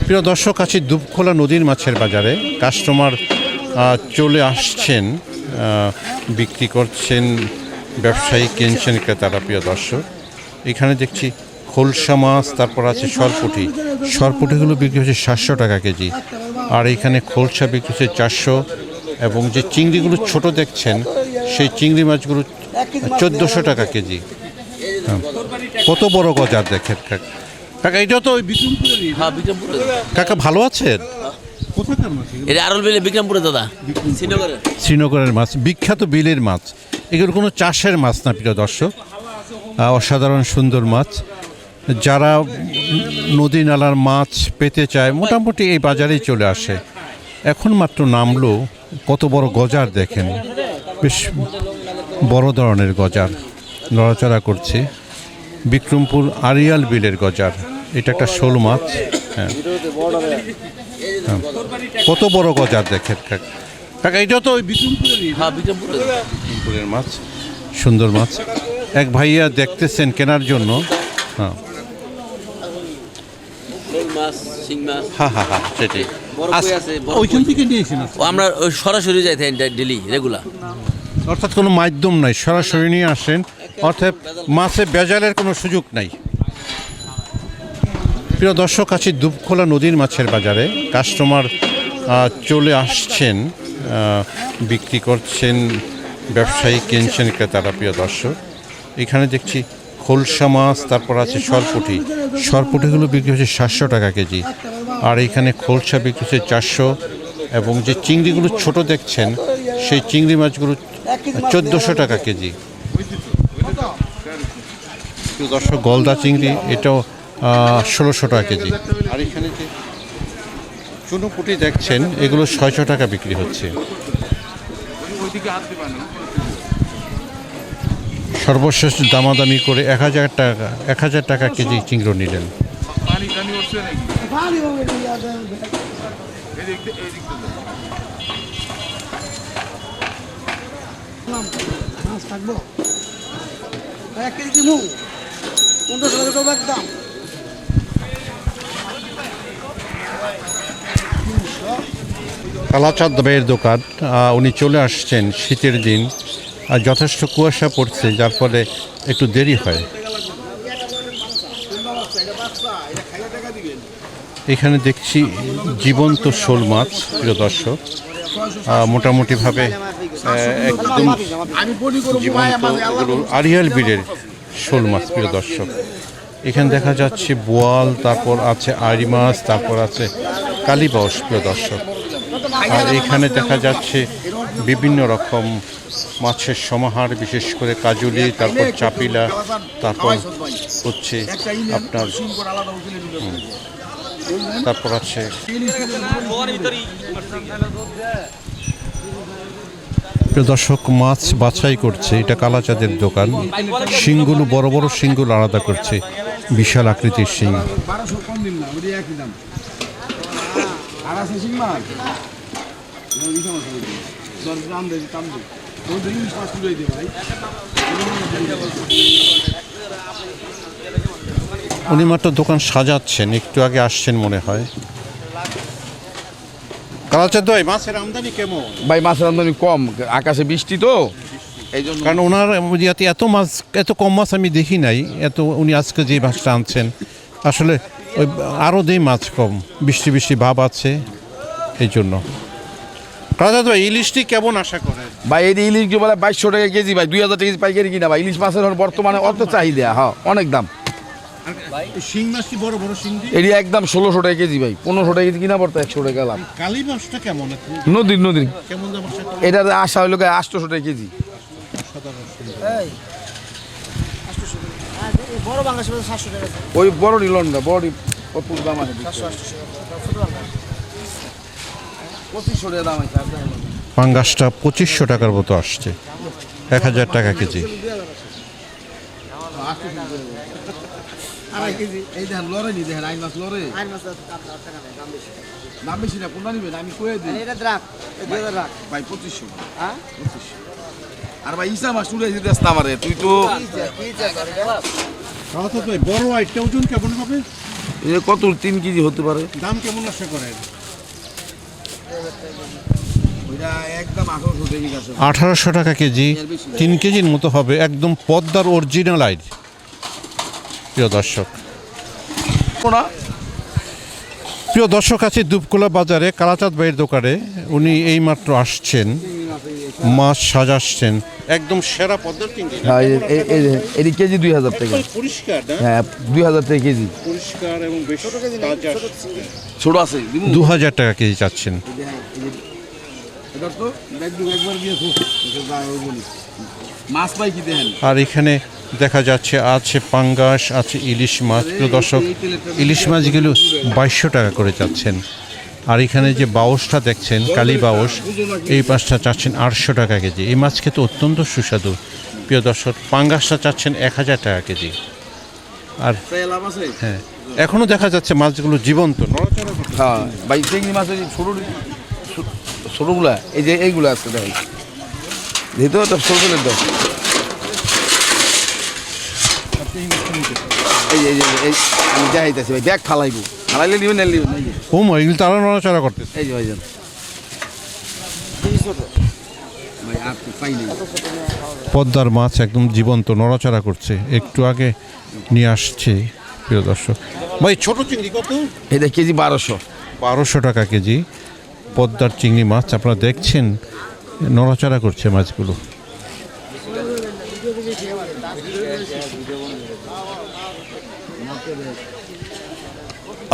প্রিয় দর্শক, আছি দুবখোলা নদীর মাছের বাজারে। কাস্টমার চলে আসছেন, বিক্রি করছেন, ব্যবসায়ী কিনছেন, ক্রেতারা। প্রিয় দর্শক, এখানে দেখছি খোলসা মাছ, তারপর আছে সরপুঁটি। সরপুঁটিগুলো বিক্রি হচ্ছে 700 টাকা কেজি, আর এখানে খোলসা বিক্রি হচ্ছে 400। এবং যে চিংড়িগুলো ছোট দেখছেন, সেই চিংড়ি মাছগুলো 1400 টাকা কেজি। কত বড় গজার দেখেন কাকা, এটা তো ওই বিক্রমপুরেরই। হ্যাঁ, বিক্রমপুরে। কাকা ভালো আছেন? কোথাকার মাছ? এটা আরল বিলে বিক্রমপুরে দাদা, শ্রীনগরের মাছ, বিখ্যাত বিলের মাছ। এগুলো কোনো চাষের মাছ না প্রিয় দর্শক, অসাধারণ সুন্দর মাছ। যারা নদী নালার মাছ পেতে চায় মোটামুটি এই বাজারেই চলে আসে। এখন মাত্র নামলো, কত বড় গজার দেখেন, বেশ বড় ধরনের গজার নড়াচড়া করছে। বিক্রমপুর আরিয়াল বিলের গজার, এটা একটা শোল মাছ। হ্যাঁ, কত বড় গজার দেখেন কাকা, এটা তো ওই বিক্রমপুরেরই। হ্যাঁ, বিক্রমপুরের মাছ, সুন্দর মাছ। এক ভাইয়া দেখতেছেন কেনার জন্য। হ্যাঁ হ্যাঁ, সেটাই। ওইখান থেকে নিয়েছেন? আমরা সরাসরি যাই ডেলি রেগুলার, অর্থাৎ কোনো মাধ্যম নাই, সরাসরি নিয়ে আসেন, অর্থাৎ মাছে ভেজালের কোনো সুযোগ নাই। প্রিয় দর্শক, আছি দুবখোলা নদীর মাছের বাজারে। কাস্টমার চলে আসছেন, বিক্রি করছেন, ব্যবসায়ী কিনছেন, ক্রেতারা। প্রিয় দর্শক, এখানে দেখছি খোলসা মাছ, তারপর আছে সরপুঁটি। সরপুঁটিগুলো বিক্রি হচ্ছে 700 টাকা কেজি, আর এখানে খোলসা বিক্রি হচ্ছে 400। এবং যে চিংড়িগুলো ছোট দেখছেন, সেই চিংড়ি মাছগুলো 1400 টাকা কেজি। দর্শক, গলদা চিংড়ি, এটাও 1600 টাকা কেজি। আর এখানে যে চুনোপুঁটি দেখছেন, এগুলো 600 টাকা বিক্রি হচ্ছে। সর্বশেষ দামাদামি করে 1000 টাকা কেজি চিংড়ি নিলেন। কালাচাঁদ ভাইয়ের দোকান। উনি চলে আসছেন শীতের দিন, আর যথেষ্ট কুয়াশা পড়ছে, যার ফলে একটু দেরি হয়। এখানে দেখছি জীবন্ত শোল মাছ। প্রিয় দর্শক, মোটামুটিভাবে একদম জীবন্ত আরিয়াল বিলের শোল মাছ। প্রিয় দর্শক, এখানে দেখা যাচ্ছে বোয়াল, তারপর আছে আড়ি মাছ, তারপর আছে কালীবাউস। প্রিয় দর্শক, আর এখানে দেখা যাচ্ছে বিভিন্ন রকম মাছের সমাহার, বিশেষ করে কাজুলি, তারপর চাপিলা, তারপর হচ্ছে আপনার তারপর আছে দর্শক, মাছ বাছাই করছে। এটা কালাচাঁদের দোকান। শিংগুলো, বড় বড় শিংগুলো আলাদা করছে, বিশাল আকৃতির শিং। উনি মাত্র দোকান সাজাচ্ছেন, একটু আগে আসছেন মনে হয়। কালাচাঁদ ভাই, মাছের আমদানি কেমন? ভাই, মাছের আমদানি কম, আকাশে বৃষ্টি তো এই জন্য। কারণ ওনার এত মাছ, এত কম মাছ আমি দেখি নাই। এত উনি আজকে যে মাছটা আনছেন, আসলে ওই আরও দিয়ে মাছ কম, বৃষ্টি বৃষ্টি ভাব আছে, এই জন্য। কালাচাঁদ ভাই, ইলিশটি কেমন আশা করেন? ভাই, এই ইলিশ বলে 2200 টাকা কেজি, ভাই 2000 টাকা কেজি পাইকারি কিনা। ভাই, ইলিশ মাছের বর্তমানে অত চাহিদা, হ্যাঁ অনেক দাম। শিং মাছ কি বড় বড় শিং? এটি একদম 1600 টাকা কেজি ভাই, 1500 টাকা কেজি কিনা পড়তো, 100 টাকা লাভ। কালীবাউসটা কেমন? নদীর কেমন দাম? এটার আশা হইলো 800 টাকা কেজি। ওই বড় লন্ডা, বড় কত দাম আছে? 2500 টাকা দাম আছে। পাঙ্গাসটা 2500 টাকার মতো আসছে, 1000 টাকা কেজি। আর ভাই, ইসা মাছ তুলে দিতে আমারে, তুই তো বড় আইটটা ওজন কেমন হবে? এই কত 3 কেজি হতে পারে? দাম কেমন আশা করেন? ওইটা একদম 1800 টাকা আছে। 1800 টাকা কেজি, 3 কেজির মতো হবে, একদম পদ্মার অরিজিনাল আইড। প্রিয় দর্শক, প্রিয় দর্শক আছে দুপকোলা বাজারে কালাচাঁদ ভাইয়ের দোকানে। উনি এইমাত্র আসছেন, মাছ সাজাচ্ছেন, একদম সেরা পদ্মার চিংড়ি। হ্যাঁ, এই কেজি 2000 টাকা। পরিষ্কার না? হ্যাঁ, 2000 টাকা কেজি। পরিষ্কার এবং বেশ তাজা। ছোট আছে 2000 টাকা কেজি চাচ্ছেন। মাছ পাই কি দেখেন। আর এখানে দেখা যাচ্ছে আছে পাঙ্গাস, আছে ইলিশ মাছ। প্রিয় দর্শক, ইলিশ মাছগুলো 2200 টাকা করে চাচ্ছেন। আর এখানে যে বাউসটা দেখছেন, কালী বাউস, এই মাছটা চাচ্ছেন 800 টাকা কেজি। এই মাছ খেতে অত্যন্ত সুস্বাদু। প্রিয় দর্শক, পাঙ্গাসটা চাচ্ছেন 1000 টাকা কেজি। আর হ্যাঁ, এখনো দেখা যাচ্ছে মাছগুলো জীবন্ত নড়াচড়া করছে। হ্যাঁ ভাই, চিংড়ি মাছ ছোটগুলা, এই যে এইগুলো আছে ভাই, যেহেতু ছোটগুলোর দাম। এই আমি দেখাইতেছি ভাই, ব্যাগ ফালাইবো, ফালাইলে নিবেন না নিবেন। ও মা, এগুলো তারা নড়াচড়া করতেছে। এই যে ভাইজান ভাই, আর তো পাই নাই। পদ্মার মাছ একদম জীবন্ত নড়াচড়া করছে, একটু আগে নিয়ে আসছে। প্রিয় দর্শক ভাই, ছোট চিংড়ি কত? এটা কেজি 1200। 1200 টাকা কেজি পদ্মার চিংড়ি মাছ। আপনারা দেখছেন নড়াচড়া করছে মাছগুলো।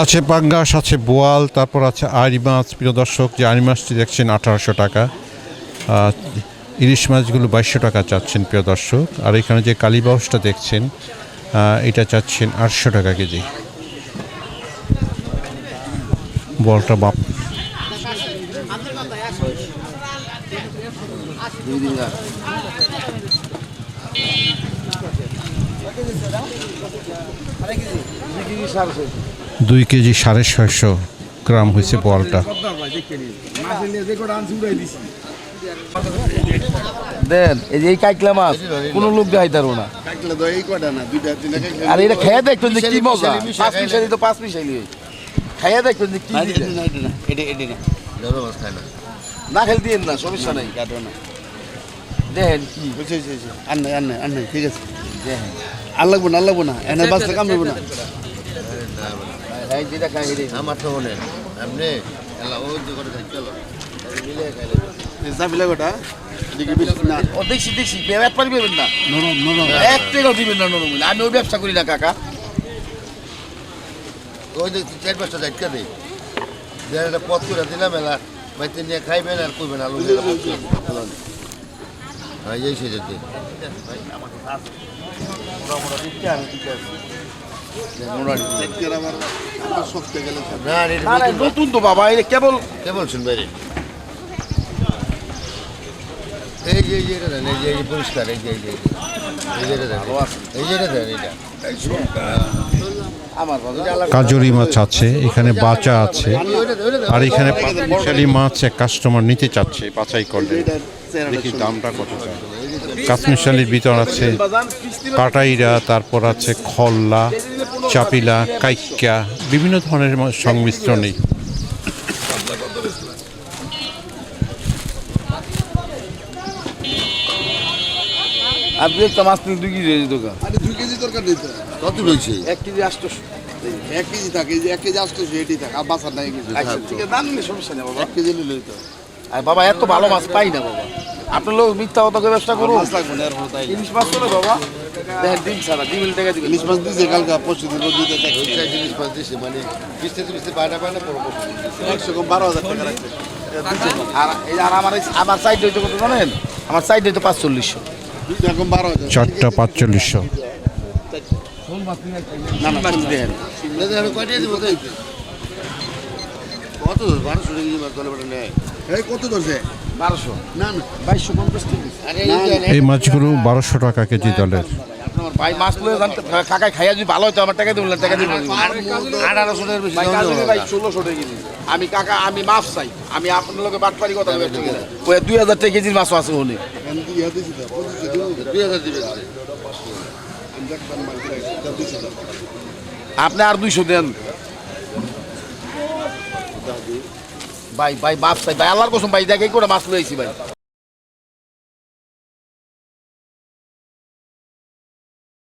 আছে পাঙ্গাস, আছে বোয়াল, তারপর আছে আড়ি মাছ। প্রিয় দর্শক, যে আড়ি মাছটি দেখছেন 1800 টাকা। ইলিশ মাছগুলো 2200 টাকা চাচ্ছেন প্রিয় দর্শক। আর এখানে যে কালীবাউসটা দেখছেন, এটা চাচ্ছেন 800 টাকা কেজি। বলটা বাপ। দুই কেজি 650 গ্রাম হয়েছে বলটা। দেন এই যে এই কাইকলা মাছ কোনো লোক দেখাই তারো না। আর এটা খেয়ে দেখবেন যে কি মজা। 5 পিস তো 5 পিস খাইয়া দেখবেন যে কি না খেলে দিন না, সমস্যা নাই। দেখেন কি আন্নাই ঠিক আছে, আর লাগবো না এনে বাঁচতে কাম দেবো না। যেটা খাই আমার তো মনে আপনি চাপিলা গোটা ও দেখছি ব্যাপার পারবেন না, নরম নরম এক টাকাও দিবেন না নরম। আমি ওই ব্যবসা করি না কাকা। ওই যে 4-5টা জায়গা দেয়, একটা পথ করে দিলাম, এলা বাইতে নিয়ে খাইবেন আর করবেন আলু এই সে যেতে নতুন তো বাবা, এটা কেবল কেমন শুনবে রে? এই যে এটা দেন, এই যে পরিষ্কার, এই যে এটা দেন, এই যে এটা দেন, এটা কাজুরি মাছ আছে, এখানে বাচা আছে। আর এখানে পাঁচমিশালি মাছ এক কাস্টমার নিতে চাচ্ছে, বাছাই করলে দেখি দামটা কত। কাঁচমিশালির ভিতর আছে কাটাইরা, তারপর আছে খল্লা, চাপিলা, কাইক্কা, বিভিন্ন ধরনের সংমিশ্রণই। আপনি একটা মাছ নিয়ে 2 কেজি হয়েছে দোকান। 2 কেজি দরকার নেই তো, কত রয়েছে? 1 কেজি 800। 1 কেজি থাকে, এই যে 1 কেজি 800 এটি থাকে, আর বাসার নাই কিছু। আচ্ছা ঠিক আছে, দাম নিলে সমস্যা নেই বাবা। 1 কেজি নিলেই তো। আর বাবা এত ভালো মাছ পাই না বাবা, আপনি লোক মিথ্যা কথা ব্যবসা করুন। মাছ লাগবে না, এর মতো তাই ইলিশ মাছ করে বাবা, দেখেন ডিম ছাড়া, ডিমের টাকা দিবেন। ইলিশ মাছ দিয়েছে কালকে, পরশু দিন দিতে চাই। ইলিশ মাছ দিয়েছে মানে কিস্তে পায়না পর 100 কম 12,000 টাকা রাখছে। আর এই আর আমার সাইড হইতে কত জানেন? আমার সাইড হইতে 4500। এরকম 12,000 চারটা 4500। না না দেখেন কয়টা দিব তাই কত 1200 কেজি মাছ দলে বড় নেয়। এই কত ধরছে? 1200 না না 2250 টাকা। আরে এই মাছগুলো 1200 টাকা কেজি দলের। আপনার ভাই মাছ লয়ে জানতে কাকা খাইয়া যদি ভালো হতো আমার টাকা দিবেন, টাকা দিবেন 1800 টাকার বেশি ভাই দাম কাজে দেবো ভাই না। 1600 টাকা কেজি। আমি কাকা আমি মাছ চাই, আমি আপনার লোকে বাটপারি কথা বলতে গেলে ওই 2000 টাকা কেজির মাছ আছে ওনে। আমি ইয়া দিছি তো 2500 দিবেন 2000 দিবেন। আমি দেখতাম মাছ দিছি 2000। আপনি আর 200 দেন ভাই ভাই মাছ চাই ভাই আল্লাহর কসম ভাই দেখে করে মাছ লইছি ভাই